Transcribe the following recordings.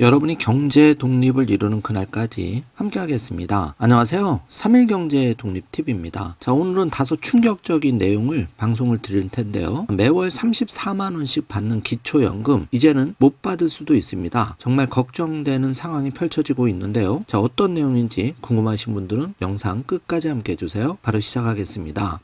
여러분이 경제 독립을 이루는 그날까지 함께하겠습니다. 안녕하세요. 3일 경제 독립 팁입니다. 자, 오늘은 다소 충격적인 내용을 방송을 드릴 텐데요. 매월 34만 원씩 받는 기초연금 이제는 못 받을 수도 있습니다. 정말 걱정되는 상황이 펼쳐지고 있는데요. 자, 어떤 내용인지 궁금하신 분들은 영상 끝까지 함께 해주세요. 바로 시작하겠습니다.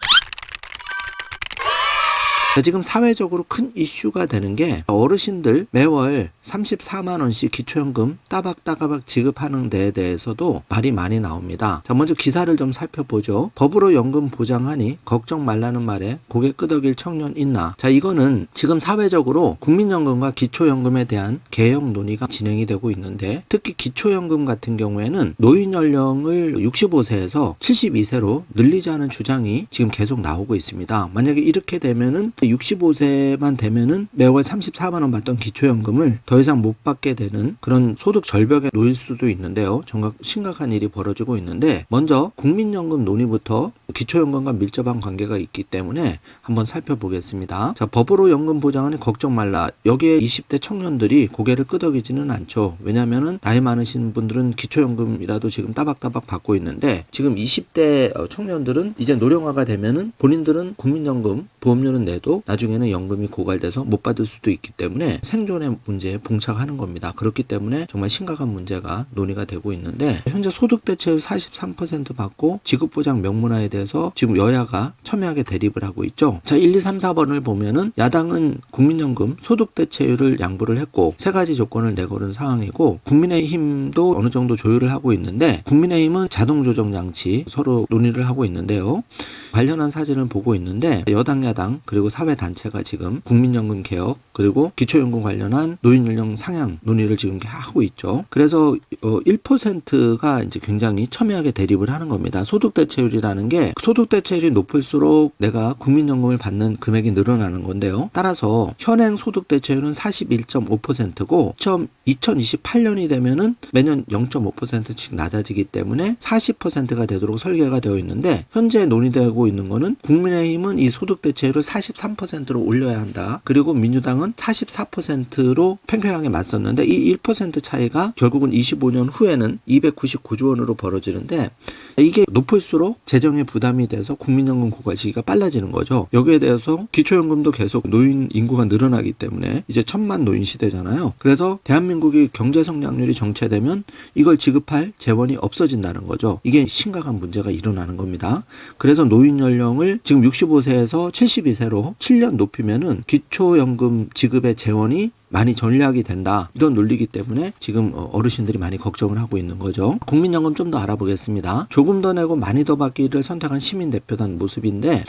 지금 사회적으로 큰 이슈가 되는 게 어르신들 매월 34만 원씩 기초연금 따박따박 지급하는 데에 대해서도 말이 많이 나옵니다. 자, 먼저 기사를 좀 살펴보죠. 법으로 연금 보장하니 걱정 말라는 말에 고개 끄덕일 청년 있나. 자, 이거는 지금 사회적으로 국민연금과 기초연금에 대한 개혁 논의가 진행이 되고 있는데, 특히 기초연금 같은 경우에는 노인 연령을 65세에서 72세로 늘리자는 주장이 지금 계속 나오고 있습니다. 만약에 이렇게 되면은 65세만 되면은 매월 34만 원 받던 기초연금을 더 이상 못 받게 되는 그런 소득 절벽에 놓일 수도 있는데요. 정말 심각한 일이 벌어지고 있는데, 먼저 국민연금 논의부터 기초연금과 밀접한 관계가 있기 때문에 한번 살펴보겠습니다. 자, 법으로 연금 보장하니 걱정 말라. 여기에 20대 청년들이 고개를 끄덕이지는 않죠. 왜냐면은 나이 많으신 분들은 기초연금이라도 지금 따박따박 받고 있는데, 지금 20대 청년들은 이제 노령화가 되면은 본인들은 국민연금 보험료는 내도 나중에는 연금이 고갈돼서 못 받을 수도 있기 때문에 생존의 문제에 봉착하는 겁니다. 그렇기 때문에 정말 심각한 문제가 논의가 되고 있는데, 현재 소득대체율 43% 받고 지급보장 명문화에 대해서 지금 여야가 첨예하게 대립을 하고 있죠. 자, 1, 2, 3, 4번을 보면은 야당은 국민연금 소득대체율을 양보를 했고 세 가지 조건을 내걸은 상황이고, 국민의힘도 어느 정도 조율을 하고 있는데, 국민의힘은 자동조정장치 서로 논의를 하고 있는데요. 관련한 사진을 보고 있는데, 여당 야당 그리고 사회단체가 지금 국민연금 개혁 그리고 기초연금 관련한 노인연령 상향 논의를 지금 하고 있죠. 그래서 1%가 이제 굉장히 첨예하게 대립을 하는 겁니다. 소득대체율이라는 게 소득대체율이 높을수록 내가 국민연금을 받는 금액이 늘어나는 건데요. 따라서 현행 소득대체율은 41.5%고 2028년이 되면은 매년 0.5%씩 낮아지기 때문에 40%가 되도록 설계가 되어 있는데, 현재 논의되고 있는 거는 국민의힘은 이 소득대체율을 43%로 올려야 한다. 그리고 민주당은 44%로 팽팽하게 맞섰는데, 이 1% 차이가 결국은 25년 후에는 299조 원으로 벌어지는데, 이게 높을수록 재정에 부담이 돼서 국민연금 고갈 시기가 빨라지는 거죠. 여기에 대해서 기초연금도 계속 노인 인구가 늘어나기 때문에 이제 1000만 노인 시대잖아요. 그래서 대한민국이 경제 성장률이 정체되면 이걸 지급할 재원이 없어진다는 거죠. 이게 심각한 문제가 일어나는 겁니다. 그래서 노인 연령을 지금 65세에서 72세로 7년 높이면은 기초연금 지급의 재원이 많이 전략이 된다, 이런 논리이기 때문에 지금 어르신들이 많이 걱정을 하고 있는 거죠. 국민연금 좀 더 알아보겠습니다. 조금 더 내고 많이 더 받기를 선택한 시민대표단 모습인데,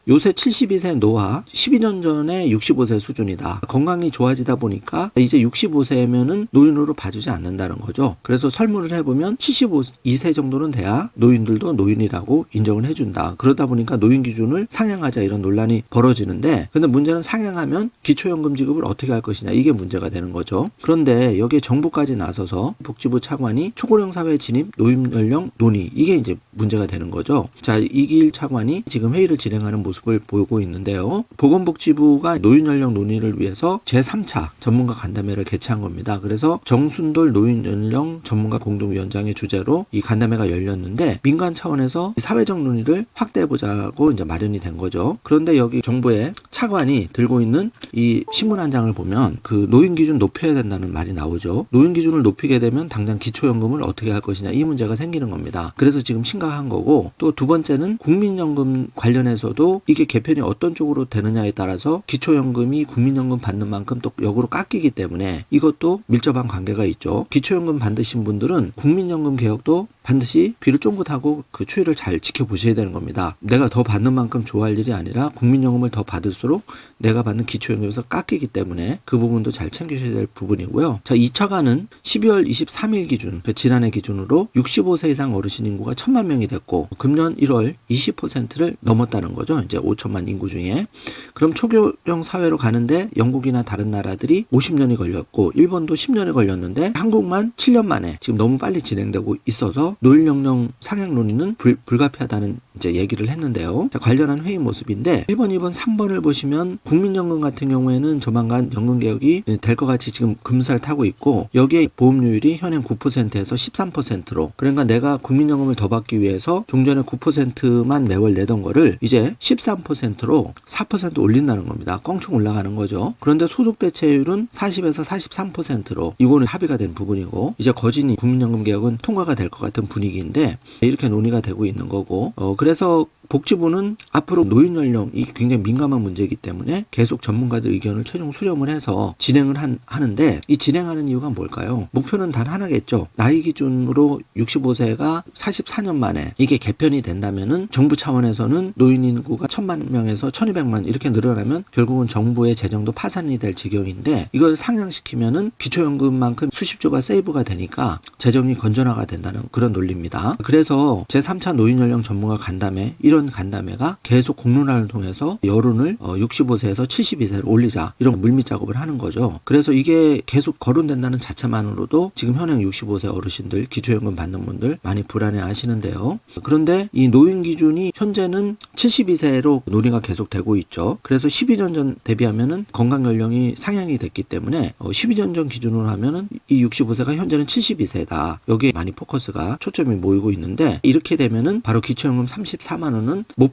요새 72세 노화 12년 전에 65세 수준이다. 건강이 좋아지다 보니까 이제 65세면은 노인으로 봐주지 않는다는 거죠. 그래서 설문을 해보면 72세 정도는 돼야 노인들도 노인이라고 인정을 해준다. 그러다 보니까 노인 기준을 상향하자, 이런 논란이 벌어지는데, 근데 문제는 상향하면 기초연금 지급을 어떻게 할 것이냐, 이게 문제가 되는 거죠. 그런데 여기에 정부까지 나서서 복지부 차관이 초고령 사회 진입 노인 연령 논의, 이게 이제 문제가 되는 거죠. 자, 이길 차관이 지금 회의를 진행하는 모습을 보고 있는데요. 보건복지부가 노인연령 논의를 위해서 제3차 전문가 간담회를 개최한 겁니다. 그래서 정순돌 노인연령 전문가 공동위원장의 주재로 이 간담회가 열렸는데, 민간 차원에서 사회적 논의를 확대해보자고 이제 마련이 된 거죠. 그런데 여기 정부의 차관이 들고 있는 이 신문 한 장을 보면 그 노인 기준 높여야 된다는 말이 나오죠. 노인 기준을 높이게 되면 당장 기초연금을 어떻게 할 것이냐, 이 문제가 생기는 겁니다. 그래서 지금 심각한 거고, 또 두 번째는 국민연금 관련해서도 이게 개편이 어떤 쪽으로 되느냐에 따라서 기초연금이 국민연금 받는 만큼 또 역으로 깎이기 때문에 이것도 밀접한 관계가 있죠. 기초연금 받으신 분들은 국민연금 개혁도 반드시 귀를 쫑긋하고 그 추이를 잘 지켜보셔야 되는 겁니다. 내가 더 받는 만큼 좋아할 일이 아니라 국민연금을 더 받을수록 내가 받는 기초연금에서 깎이기 때문에 그 부분도 잘 챙기셔야 될 부분이고요. 자, 2차가는 12월 23일 기준, 지난해 기준으로 65세 이상 어르신 인구가 1000만 명이 됐고, 금년 1월 20%를 넘었다는 거죠. 이제 이제 5천만 인구 중에. 그럼 초교령 사회로 가는데 영국이나 다른 나라들이 50년이 걸렸고 일본도 10년이 걸렸는데 한국만 7년 만에 지금 너무 빨리 진행되고 있어서 노인연령 상향 논의는 불가피하다는 이제 얘기를 했는데요. 자, 관련한 회의 모습인데 1번, 2번, 3번을 보시면 국민연금 같은 경우에는 조만간 연금 개혁이 될 것 같이 지금 금살 타고 있고 여기에 보험료율이 현행 9%에서 13%로 그러니까 내가 국민연금을 더 받기 위해서 종전에 9%만 매월 내던 거를 이제 13%로 4% 올린다는 겁니다. 껑충 올라가는 거죠. 그런데 소득 대체율은 40에서 43%로 이거는 합의가 된 부분이고 이제 거진이 국민연금 개혁은 통과가 될 것 같은 분위기인데 이렇게 논의가 되고 있는 거고 그래서 복지부는 앞으로 노인 연령이 굉장히 민감한 문제이기 때문에 계속 전문가들 의견을 최종 수렴을 해서 진행을 하는데 이 진행하는 이유가 뭘까요? 목표는 단 하나겠죠. 나이 기준으로 65세가 44년 만에 이게 개편이 된다면은 정부 차원에서는 노인 인구가 1000만 명에서 1200만 이렇게 늘어나면 결국은 정부의 재정도 파산이 될 지경인데 이걸 상향시키면은 기초연금만큼 수십조가 세이브가 되니까 재정이 건전화가 된다는 그런 논리입니다. 그래서 제3차 노인 연령 전문가 간담회 이런 간담회가 계속 공론화를 통해서 여론을 65세에서 72세로 올리자 이런 물밑 작업을 하는 거죠. 그래서 이게 계속 거론된다는 자체만으로도 지금 현행 65세 어르신들 기초연금 받는 분들 많이 불안해 하시는데요. 그런데 이 노인 기준이 현재는 72세로 논의가 계속되고 있죠. 그래서 12년 전 대비하면은 건강 연령이 상향이 됐기 때문에 12년 전 기준으로 하면은 이 65세가 현재는 72세다. 여기에 많이 포커스가 초점이 모이고 있는데 이렇게 되면은 바로 기초연금 34만 원은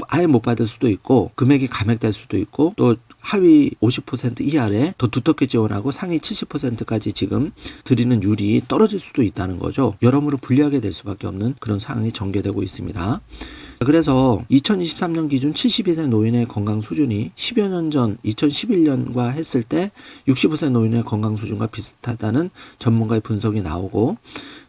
아예 못 받을 수도 있고 금액이 감액될 수도 있고 또 하위 50% 이하에 더 두텁게 지원하고 상위 70%까지 지금 드리는 율이 떨어질 수도 있다는 거죠. 여러모로 불리하게 될 수밖에 없는 그런 상황이 전개되고 있습니다. 그래서 2023년 기준 72세 노인의 건강 수준이 10여 년 전 2011년과 했을 때 65세 노인의 건강 수준과 비슷하다는 전문가의 분석이 나오고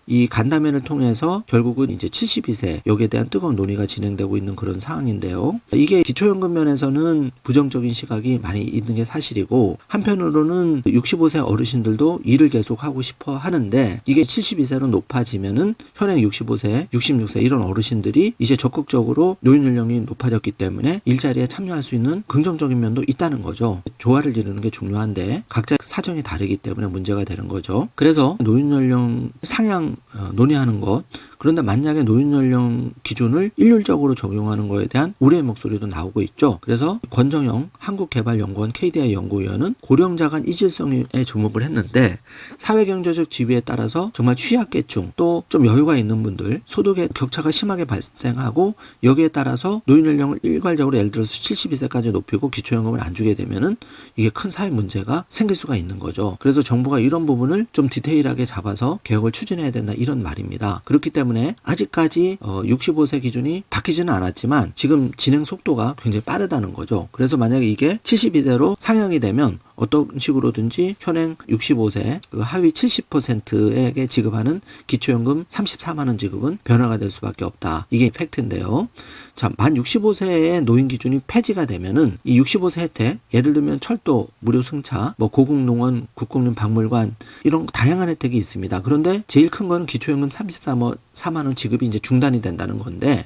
이 간담회를 통해서 결국은 이제 72세 여기에 대한 뜨거운 논의가 진행되고 있는 그런 상황인데요. 이게 기초연금 면에서는 부정적인 시각이 많이 있는 게 사실이고 한편으로는 65세 어르신들도 일을 계속 하고 싶어 하는데 이게 72세로 높아지면은 현행 65세, 66세 이런 어르신들이 이제 적극적으로 노인 연령이 높아졌기 때문에 일자리에 참여할 수 있는 긍정적인 면도 있다는 거죠. 조화를 이루는 게 중요한데 각자 사정이 다르기 때문에 문제가 되는 거죠. 그래서 노인 연령 상향 논의하는 것 그런데 만약에 노인 연령 기준을 일률적으로 적용하는 거에 대한 우려의 목소리도 나오고 있죠. 그래서 권정영 한국개발연구원 KDI 연구위원은 고령자 간 이질성에 주목을 했는데 사회경제적 지위에 따라서 정말 취약계층 또 좀 여유가 있는 분들 소득의 격차가 심하게 발생하고 여기에 따라서 노인 연령을 일괄적으로 예를 들어서 72세까지 높이고 기초연금을 안 주게 되면은 이게 큰 사회 문제가 생길 수가 있는 거죠. 그래서 정부가 이런 부분을 좀 디테일하게 잡아서 개혁을 추진해야 된다 이런 말입니다. 그렇기 때문에 아직까지 65세 기준이 바뀌지는 않았지만 지금 진행 속도가 굉장히 빠르다는 거죠. 그래서 만약에 이게 72세로 상향이 되면 어떤 식으로든지 현행 65세 그 하위 70%에게 지급하는 기초연금 34만 원 지급은 변화가 될 수밖에 없다. 이게 팩트인데요. 자, 만 65세의 노인 기준이 폐지가 되면은 이 65세 혜택 예를 들면 철도 무료 승차 뭐 고궁농원 국공립 박물관 이런 다양한 혜택이 있습니다. 그런데 제일 큰 거는 기초연금 34만 원 지급이 이제 중단이 된다는 건데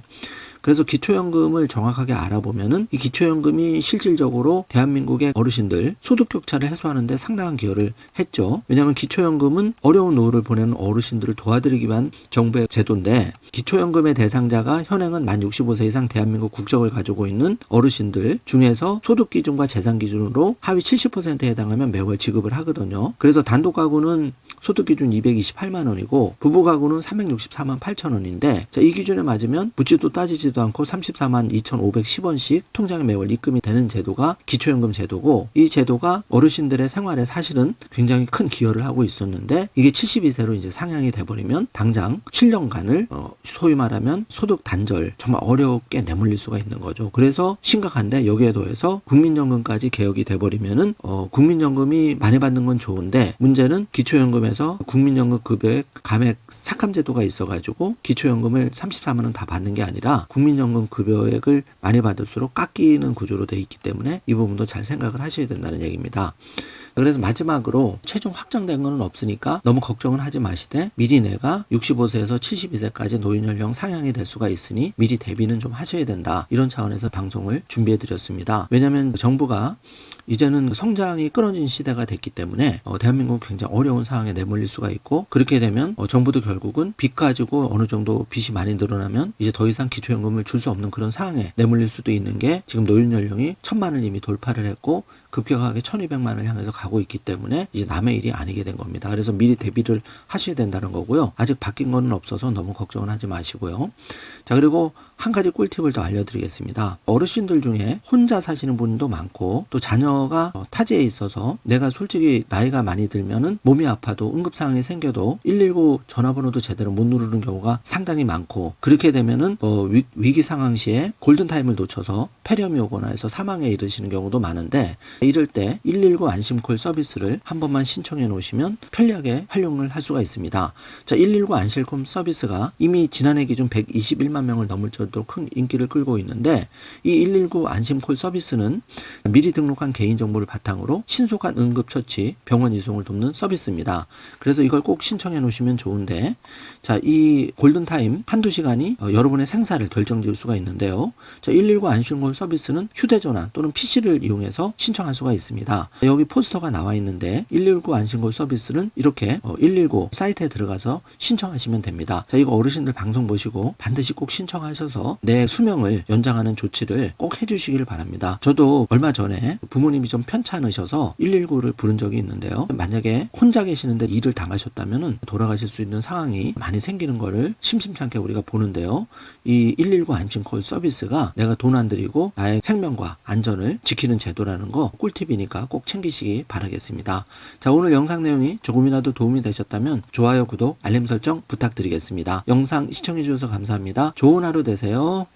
그래서 기초연금을 정확하게 알아보면은 이 기초연금이 실질적으로 대한민국의 어르신들 소득 격차를 해소하는 데 상당한 기여를 했죠. 왜냐하면 기초연금은 어려운 노후를 보내는 어르신들을 도와드리기 위한 정부의 제도인데 기초연금의 대상자가 현행은 만 65세 이상 대한민국 국적을 가지고 있는 어르신들 중에서 소득 기준과 재산 기준으로 하위 70%에 해당하면 매월 지급을 하거든요. 그래서 단독 가구는 소득 기준 228만 원이고 부부 가구는 364만 8천 원인데 자, 이 기준에 맞으면 묻지도 따지지도 않고 34만 2,510원씩 통장에 매월 입금이 되는 제도가 기초연금 제도고 이 제도가 어르신들의 생활에 사실은 굉장히 큰 기여를 하고 있었는데 이게 72세로 이제 상향이 돼버리면 당장 7년간을 소위 말하면 소득 단절 정말 어렵게 내몰릴 수가 있는 거죠. 그래서 심각한데 여기에 더해서 국민연금까지 개혁이 돼버리면은 국민연금이 많이 받는 건 좋은데 문제는 기초연금에 기초연금에서 국민연금 급여액 감액 삭감 제도가 있어가지고 기초연금을 34만 원 다 받는 게 아니라 국민연금 급여액을 많이 받을수록 깎이는 구조로 돼 있기 때문에 이 부분도 잘 생각을 하셔야 된다는 얘기입니다. 그래서 마지막으로 최종 확정된 건 없으니까 너무 걱정은 하지 마시되 미리 내가 65세에서 72세까지 노인연령 상향이 될 수가 있으니 미리 대비는 좀 하셔야 된다. 이런 차원에서 방송을 준비해 드렸습니다. 왜냐하면 정부가 이제는 성장이 끊어진 시대가 됐기 때문에 대한민국은 굉장히 어려운 상황에 내몰릴 수가 있고 그렇게 되면 정부도 결국은 빚 가지고 어느 정도 빚이 많이 늘어나면 이제 더 이상 기초연금을 줄 수 없는 그런 상황에 내몰릴 수도 있는 게 지금 노인연령이 1000만을 이미 돌파를 했고 급격하게 1200만을 향해서 가고 있기 때문에 이제 남의 일이 아니게 된 겁니다. 그래서 미리 대비를 하셔야 된다는 거고요. 아직 바뀐 거는 없어서 너무 걱정은 하지 마시고요. 자, 그리고 한 가지 꿀팁을 더 알려드리겠습니다. 어르신들 중에 혼자 사시는 분도 많고 또 자녀가 타지에 있어서 내가 솔직히 나이가 많이 들면은 몸이 아파도 응급상황이 생겨도 119 전화번호도 제대로 못 누르는 경우가 상당히 많고 그렇게 되면은 위기 상황 시에 골든타임을 놓쳐서 폐렴이 오거나 해서 사망에 이르시는 경우도 많은데 이럴 때 119 안심콜 서비스를 한 번만 신청해 놓으시면 편리하게 활용을 할 수가 있습니다. 자, 119 안심콜 서비스가 이미 지난해 기준 121만 명을 넘을 정도로 큰 인기를 끌고 있는데 이 119 안심콜 서비스는 미리 등록한 개인정보를 바탕으로 신속한 응급처치, 병원 이송을 돕는 서비스입니다. 그래서 이걸 꼭 신청해 놓으시면 좋은데 자, 이 골든타임 한두 시간이 여러분의 생사를 결정지을 수가 있는데요. 자, 119 안심콜 서비스는 휴대전화 또는 PC를 이용해서 신청할 수가 있습니다. 여기 포스터가 나와 있는데 119 안심콜 서비스는 이렇게 119 사이트에 들어가서 신청하시면 됩니다. 자, 이거 어르신들 방송 보시고 반드시 꼭 신청하셔서 내 수명을 연장하는 조치를 꼭 해주시길 바랍니다. 저도 얼마 전에 부모님이 좀 편찮으셔서 119를 부른 적이 있는데요. 만약에 혼자 계시는데 일을 당하셨다면 돌아가실 수 있는 상황이 많이 생기는 거를 심심찮게 우리가 보는데요. 이 119 안심콜 서비스가 내가 돈 안 들이고 나의 생명과 안전을 지키는 제도라는 거 꿀팁이니까 꼭 챙기시기 바라겠습니다. 자, 오늘 영상 내용이 조금이라도 도움이 되셨다면 좋아요, 구독, 알림 설정 부탁드리겠습니다. 영상 시청해 주셔서 감사합니다. 좋은 하루 되세요.